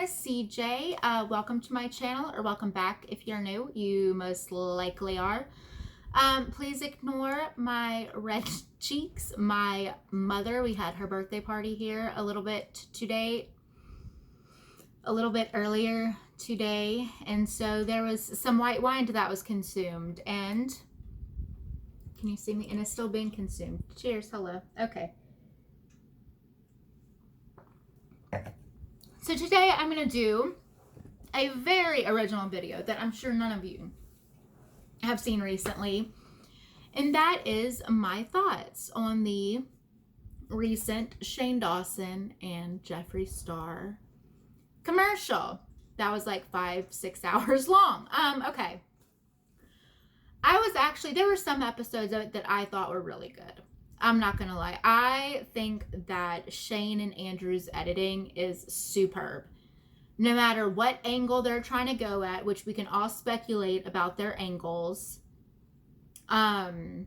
is CJ. Welcome to my channel, or welcome back if you're new. You most likely are. Please ignore my red cheeks. My mother, we had her birthday party here a little bit earlier today, and so there was some white wine that was consumed. And can you see me? And it's still being consumed. Cheers. Hello. Okay. So today I'm going to do a very original video that I'm sure none of you have seen recently. And that is my thoughts on the recent Shane Dawson and Jeffree Star commercial. That was like 5-6 hours long. Okay. There were some episodes of it that I thought were really good. I'm not going to lie. I think that Shane and Andrew's editing is superb. No matter what angle they're trying to go at, which we can all speculate about their angles, I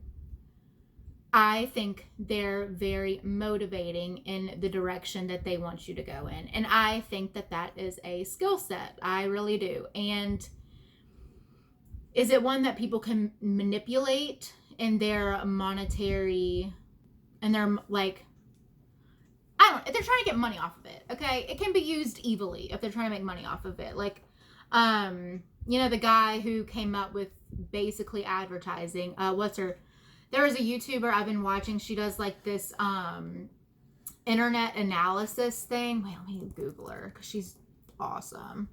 think they're very motivating in the direction that they want you to go in. And I think that that is a skill set. I really do. And is it one that people can manipulate in their monetary... And they're like, if they're trying to get money off of it, okay? It can be used evilly if they're trying to make money off of it. Like, the guy who came up with basically advertising, there was a YouTuber I've been watching. She does like this, internet analysis thing. Wait, let me Google her because she's awesome.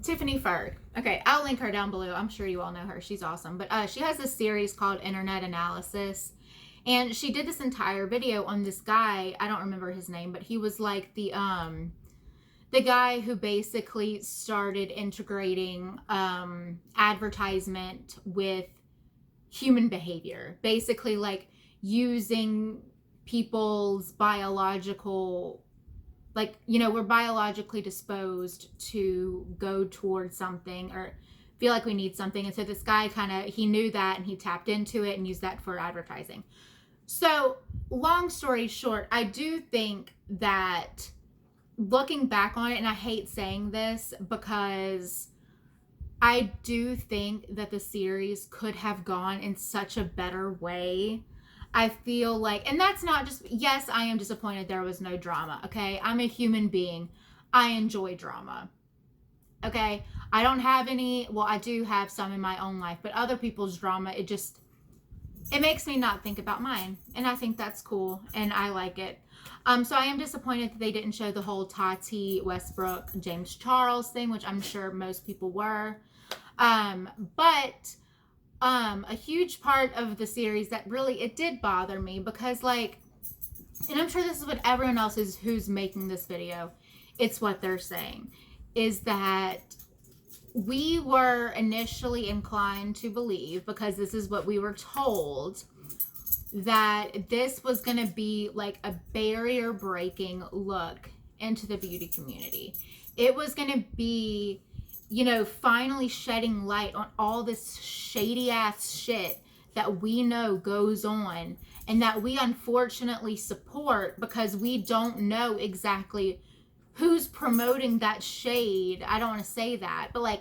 Tiffany Firt. Okay, I'll link her down below. I'm sure you all know her. She's awesome. But she has this series called Internet Analysis. And she did this entire video on this guy. I don't remember his name, but he was like the guy who basically started integrating advertisement with human behavior. Basically, like using people's biological, we're biologically disposed to go towards something or feel like we need something. And so this guy he knew that and he tapped into it and used that for advertising. So, long story short, I do think that looking back on it, and I hate saying this because I do think that the series could have gone in such a better way. I feel like, and that's not just, yes, I am disappointed there was no drama, okay? I'm a human being. I enjoy drama, okay? I don't have any, well, I do have some in my own life, but other people's drama, it makes me not think about mine. And I think that's cool. And I like it. So I am disappointed that they didn't show the whole Tati, Westbrook, James Charles thing, which I'm sure most people were. But a huge part of the series that really, it did bother me because and I'm sure this is what everyone else is who's making this video. It's what they're saying is that we were initially inclined to believe, because this is what we were told, that this was going to be like a barrier breaking look into the beauty community. It was going to be, finally shedding light on all this shady ass shit that we know goes on and that we unfortunately support because we don't know exactly who's promoting that shade. I don't want to say that, but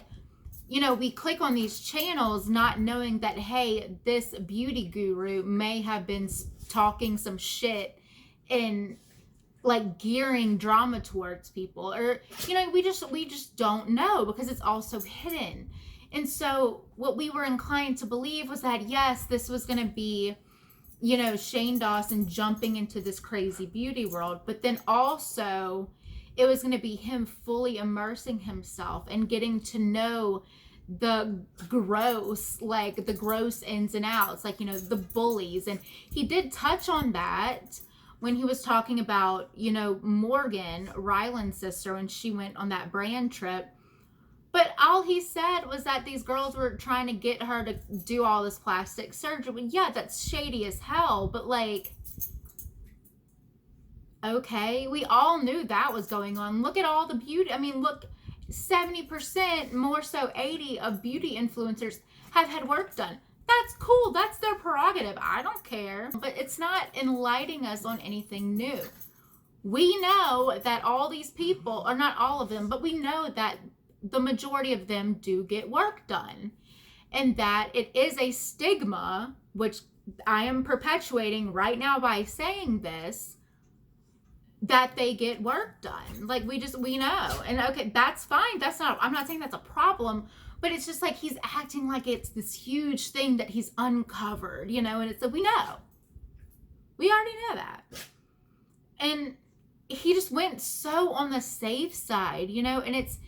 we click on these channels not knowing that, hey, this beauty guru may have been talking some shit and gearing drama towards people, or, we just don't know because it's also hidden. And so what we were inclined to believe was that, yes, this was going to be, Shane Dawson jumping into this crazy beauty world, but then also it was going to be him fully immersing himself and getting to know the gross ins and outs, the bullies. And he did touch on that when he was talking about, Morgan, Ryland's sister, when she went on that brand trip. But all he said was that these girls were trying to get her to do all this plastic surgery. Yeah, that's shady as hell, but okay, we all knew that was going on. Look at all the beauty. I mean, look, 70%, more so 80% of beauty influencers have had work done. That's cool. That's their prerogative. I don't care. But it's not enlightening us on anything new. We know that all these people, or not all of them, but we know that the majority of them do get work done, and that it is a stigma, which I am perpetuating right now by saying this, that they get work done. Like, we know. And okay, that's fine. I'm not saying that's a problem, but it's just like he's acting like it's this huge thing that he's uncovered, you know, and it's like, we know. We already know that. And he just went so on the safe side, you know, and it's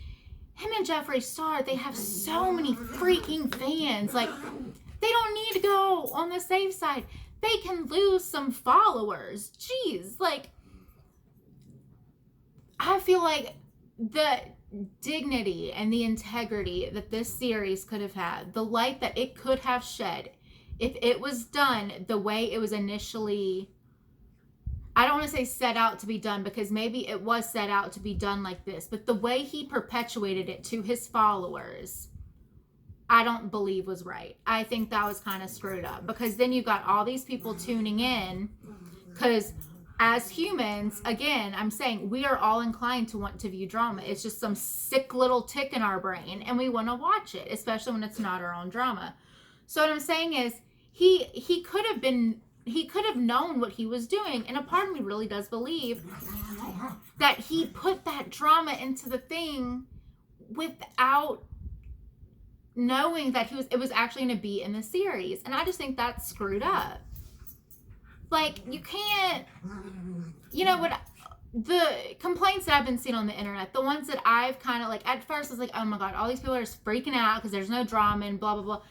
him and Jeffree Star, they have so many freaking fans. Like, they don't need to go on the safe side. They can lose some followers. Jeez, like, I feel like the dignity and the integrity that this series could have had, the light that it could have shed, if it was done the way it was initially, I don't want to say set out to be done, because maybe it was set out to be done like this, but the way he perpetuated it to his followers, I don't believe was right. I think that was kind of screwed up, because then you got all these people tuning in, because as humans, again, I'm saying we are all inclined to want to view drama. It's just some sick little tick in our brain, and we want to watch it, especially when it's not our own drama. So what I'm saying is, he could have known what he was doing, and a part of me really does believe that he put that drama into the thing without knowing that it was actually going to be in the series. And I just think that's screwed up. Like, you can't, you know what, the complaints that I've been seeing on the internet, the ones that I've kind of like, at first I was like, oh my God, all these people are just freaking out because there's no drama and blah, blah, blah.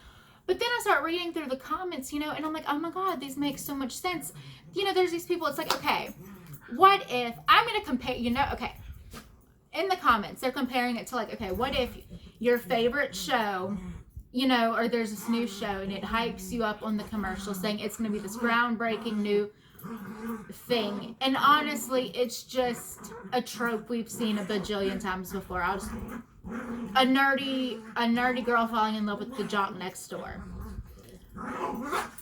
But then I start reading through the comments, you know, and I'm like, oh my God, these make so much sense. You know, there's these people, it's like, okay, what if, I'm going to compare, you know, okay, in the comments, they're comparing it to like, okay, what if your favorite show, you know, or there's this new show and it hypes you up on the commercial saying it's going to be this groundbreaking new thing. And honestly, it's just a trope we've seen a bajillion times before. A nerdy girl falling in love with the jock next door.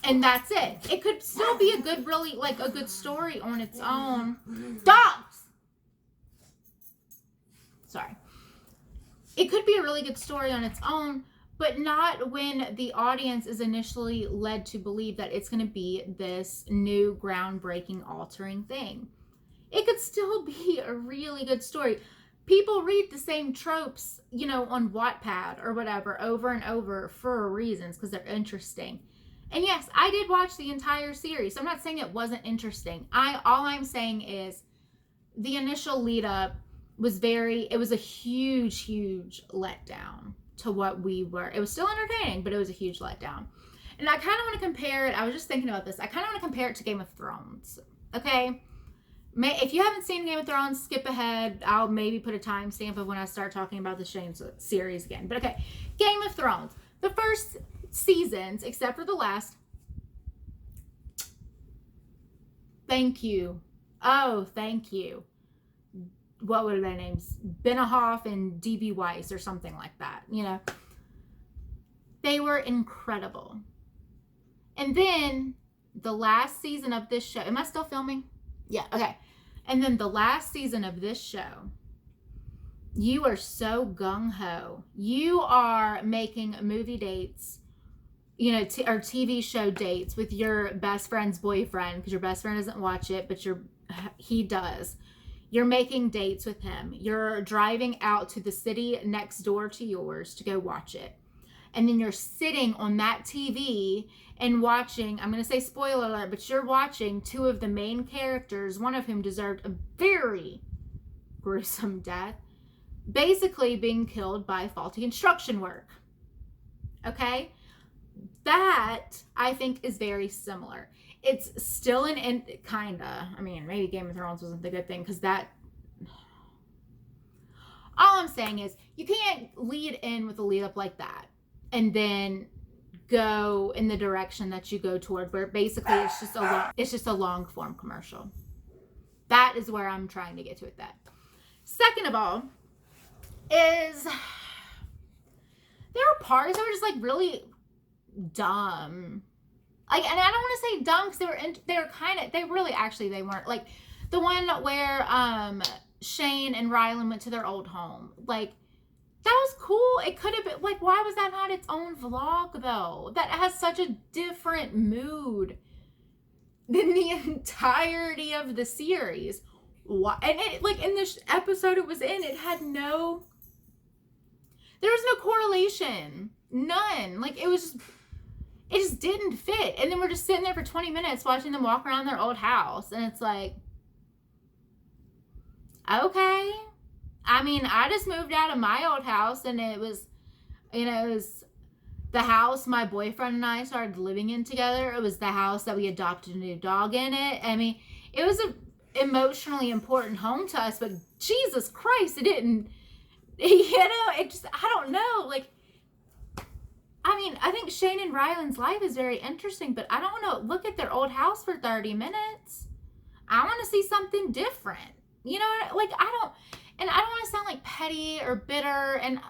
And that's it. It could still be a good, really, like a good story on its own. Dogs! Sorry. It could be a really good story on its own, but not when the audience is initially led to believe that it's going to be this new groundbreaking, altering thing. It could still be a really good story. People read the same tropes, you know, on Wattpad or whatever over and over for reasons, because they're interesting. And yes, I did watch the entire series, so I'm not saying it wasn't interesting. All I'm saying is the initial lead up was it was a huge letdown to what we were. It was still entertaining, but it was a huge letdown. And I kind of want to compare it. I was just thinking about this. I kind of want to compare it to Game of Thrones. Okay? If you haven't seen Game of Thrones, skip ahead. I'll maybe put a timestamp of when I start talking about the Shane series again. But okay, Game of Thrones. The first seasons, except for the last. Thank you. Oh, thank you. What were their names? Benahoff and D.B. Weiss or something like that, you know. They were incredible. And then the last season of this show, am I still filming? Yeah, okay. And then the last season of this show, you are so gung-ho. You are making movie dates, you know, or TV show dates with your best friend's boyfriend, because your best friend doesn't watch it, but he does. You're making dates with him. You're driving out to the city next door to yours to go watch it. And then you're sitting on that TV and watching, I'm going to say spoiler alert, but you're watching two of the main characters, one of whom deserved a very gruesome death, basically being killed by faulty construction work. Okay? That, I think, is very similar. It's still kinda, I mean, maybe Game of Thrones wasn't the good thing, because all I'm saying is, you can't lead in with a lead up like that and then go in the direction that you go toward, where basically it's just a long form commercial. That is where I'm trying to get to with that. Second of all, is there were parts that were just like really dumb. Like, and I don't want to say dumb, because they weren't like, The one where Shane and Rylan went to their old home. Like, that was cool. It could have been, like, why was that not its own vlog, though? That has such a different mood than the entirety of the series. Why? And it, like, in this episode it was in, it had no, there was no correlation. None. Like, it just didn't fit. And then we're just sitting there for 20 minutes watching them walk around their old house. And it's like, okay. I mean, I just moved out of my old house, and it was, it was the house my boyfriend and I started living in together. It was the house that we adopted a new dog in it. I mean, it was a emotionally important home to us, but Jesus Christ, it didn't, it just, I don't know. Like, I mean, I think Shane and Rylan's life is very interesting, but I don't want to look at their old house for 30 minutes. I want to see something different. You know, like, I don't want to sound like petty or bitter, and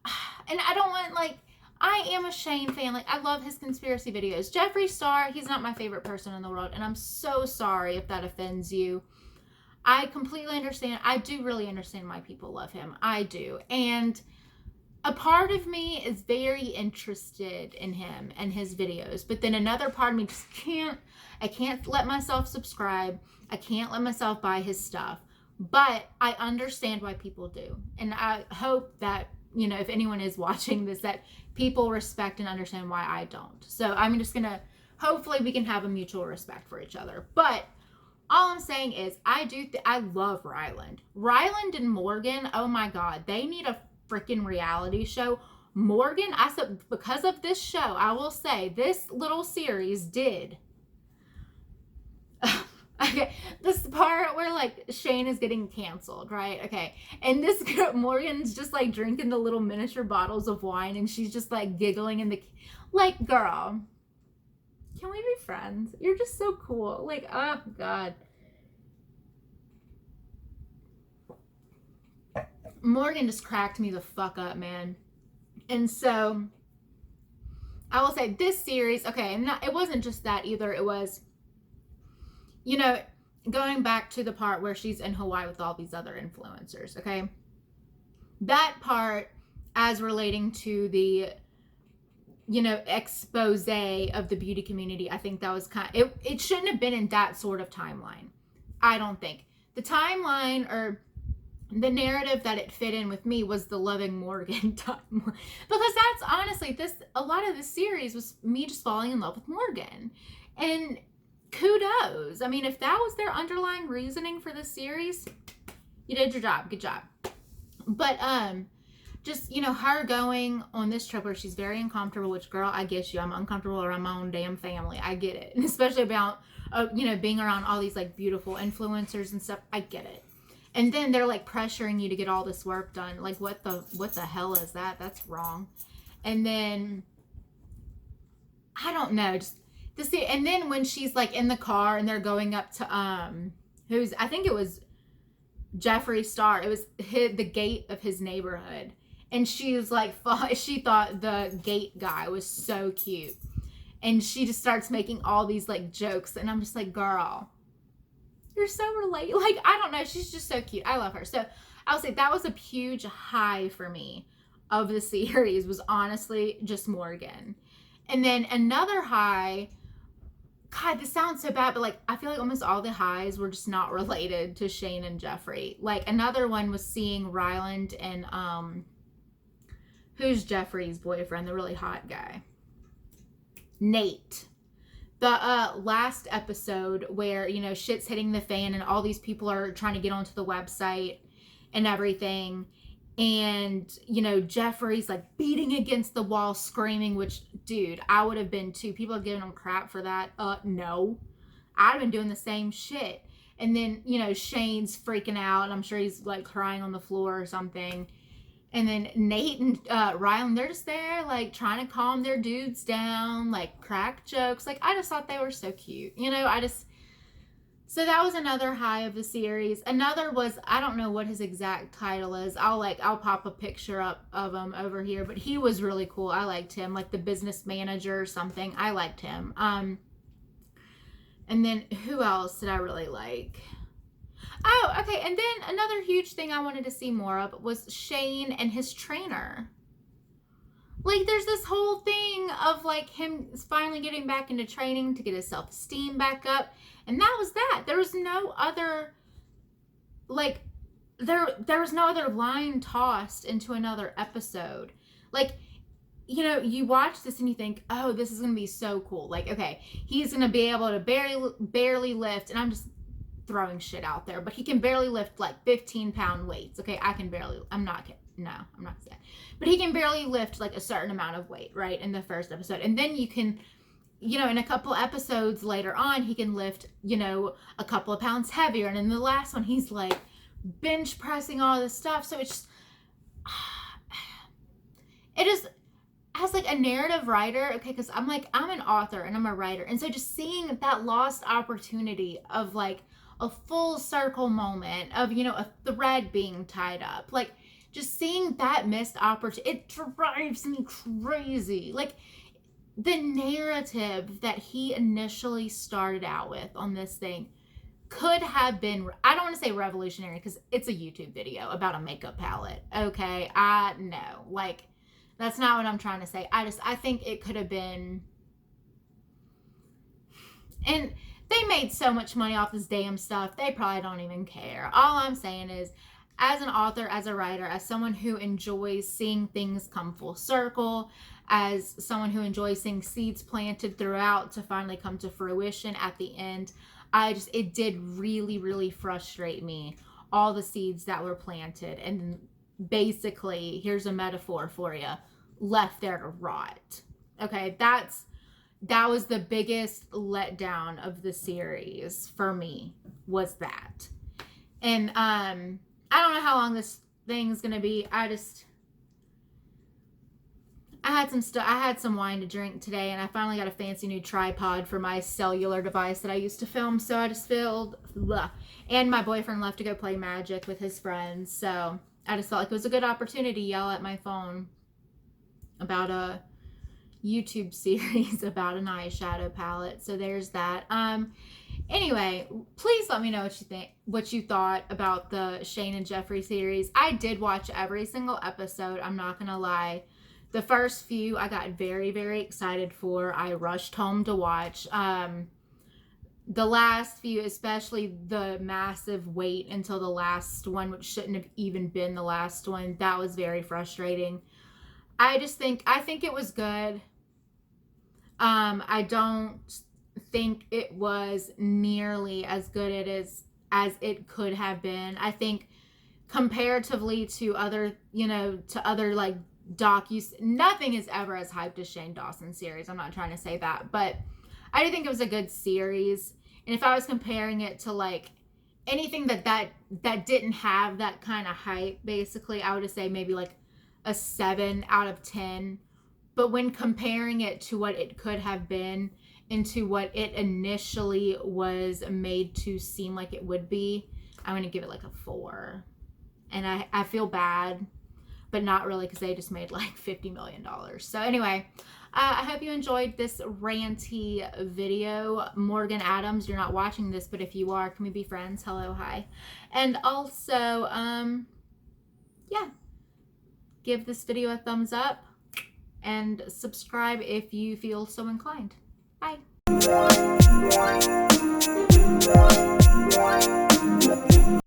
I don't want, like, I am a Shane fan. Like, I love his conspiracy videos. Jeffree Star, he's not my favorite person in the world, and I'm so sorry if that offends you. I completely understand. I do really understand why people love him. I do. And a part of me is very interested in him and his videos, but then another part of me just I can't let myself subscribe. I can't let myself buy his stuff, but I understand why people do. And I hope that, you know, if anyone is watching this, that people respect and understand why I don't. So I'm just going to, hopefully we can have a mutual respect for each other. But all I'm saying is I love Ryland. Ryland and Morgan, oh my God, they need a freaking reality show. Morgan, I said, because of this show, I will say this little series did. Okay, this part where, like, Shane is getting canceled, right? Okay, and this girl, Morgan's just, like, drinking the little miniature bottles of wine, and she's just, like, giggling in the, like, girl, can we be friends? You're just so cool. Like, oh God. Morgan just cracked me the fuck up, man. And so I will say this series, okay, and it wasn't just that either. It was, you know, going back to the part where she's in Hawaii with all these other influencers, okay? That part, as relating to the, you know, expose of the beauty community, I think that was it shouldn't have been in that sort of timeline. I don't think. The timeline, or the narrative that it fit in with me, was the loving Morgan time. Because that's honestly, a lot of this series was me just falling in love with Morgan. And kudos. I mean, if that was their underlying reasoning for this series, you did your job. Good job. But just, you know, her going on this trip where she's very uncomfortable, which, girl, I get you. I'm uncomfortable around my own damn family. I get it. And especially about, you know, being around all these, like, beautiful influencers and stuff. I get it. And then they're, like, pressuring you to get all this work done. Like, what the hell is that? That's wrong. And then, I don't know, just to see. And then when she's, like, in the car and they're going up to, I think it was Jeffree Star. It was the gate of his neighborhood. And she was, like, she thought the gate guy was so cute. And she just starts making all these, like, jokes. And I'm just like, girl, you're so relatable. Like, I don't know. She's just so cute. I love her. So I'll say that was a huge high for me of the series, was honestly just Morgan. And then another high, God, this sounds so bad, but, like, I feel like almost all the highs were just not related to Shane and Jeffree. Like, another one was seeing Ryland and, who's Jeffree's boyfriend, the really hot guy? Nate. The last episode where, you know, shit's hitting the fan and all these people are trying to get onto the website and everything. And, you know, Jeffree's, like, beating against the wall, screaming, which, dude, I would have been too. People are giving him crap for that. No. I'd have been doing the same shit. And then, you know, Shane's freaking out, and I'm sure he's, like, crying on the floor or something. And then Nate and Rylan, they're just there, like, trying to calm their dudes down, like, crack jokes. Like, I just thought they were so cute. You know, so that was another high of the series. Another was, I don't know what his exact title is. I'll pop a picture up of him over here. But he was really cool. I liked him. Like, the business manager or something. I liked him. And then who else did I really like? Oh, okay. And then another huge thing I wanted to see more of was Shane and his trainer. Like, there's this whole thing of like him finally getting back into training to get his self-esteem back up, and that was that. There was no other, like, there was no other line tossed into another episode. Like, you know, you watch this and you think, oh, this is gonna be so cool. Like, okay, he's gonna be able to barely lift, and I'm just throwing shit out there, but he can barely lift like 15-pound weights. Okay, I'm not kidding. No, I'm not saying, but he can barely lift like a certain amount of weight, right, in the first episode. And then you can, you know, in a couple episodes later on, he can lift, you know, a couple of pounds heavier. And in the last one, he's like bench pressing all this stuff. So it's just, it is, as like a narrative writer, okay, because I'm an author and I'm a writer. And so just seeing that lost opportunity of like a full circle moment of, you know, a thread being tied up, like, just seeing that missed opportunity, it drives me crazy. Like, the narrative that he initially started out with on this thing could have been, I don't want to say revolutionary because it's a YouTube video about a makeup palette. Okay, no, like, that's not what I'm trying to say. I think it could have been, and they made so much money off this damn stuff, they probably don't even care. All I'm saying is, as an author, as a writer, as someone who enjoys seeing things come full circle, as someone who enjoys seeing seeds planted throughout to finally come to fruition at the end, it did really, really frustrate me, all the seeds that were planted. And basically, here's a metaphor for you, left there to rot. Okay, that was the biggest letdown of the series for me, was that. And I don't know how long this thing's gonna be. I had some wine to drink today, and I finally got a fancy new tripod for my cellular device that I used to film. So I just filled, and my boyfriend left to go play Magic with his friends. So I just felt like it was a good opportunity to yell at my phone about a YouTube series about an eyeshadow palette. So there's that. Anyway, please let me know what you thought about the Shane and Jeffree series. I did watch every single episode. I'm not gonna lie. The first few I got very, very excited for. I rushed home to watch. The last few, especially the massive wait until the last one, which shouldn't have even been the last one, that was very frustrating. I think it was good. I don't think it was nearly as good as it could have been. I think comparatively to other, like nothing is ever as hyped as Shane Dawson series. I'm not trying to say that, but I do think it was a good series. And if I was comparing it to like anything that didn't have that kind of hype, basically, I would say maybe like a 7 out of 10. But when comparing it to what it could have been and to what it initially was made to seem like it would be, I'm going to give it like a 4. And I feel bad, but not really, because they just made like $50 million. So anyway, I hope you enjoyed this ranty video. Morgan Adams, you're not watching this, but if you are, can we be friends? Hello, hi. And also, yeah, give this video a thumbs up and subscribe if you feel so inclined. Bye.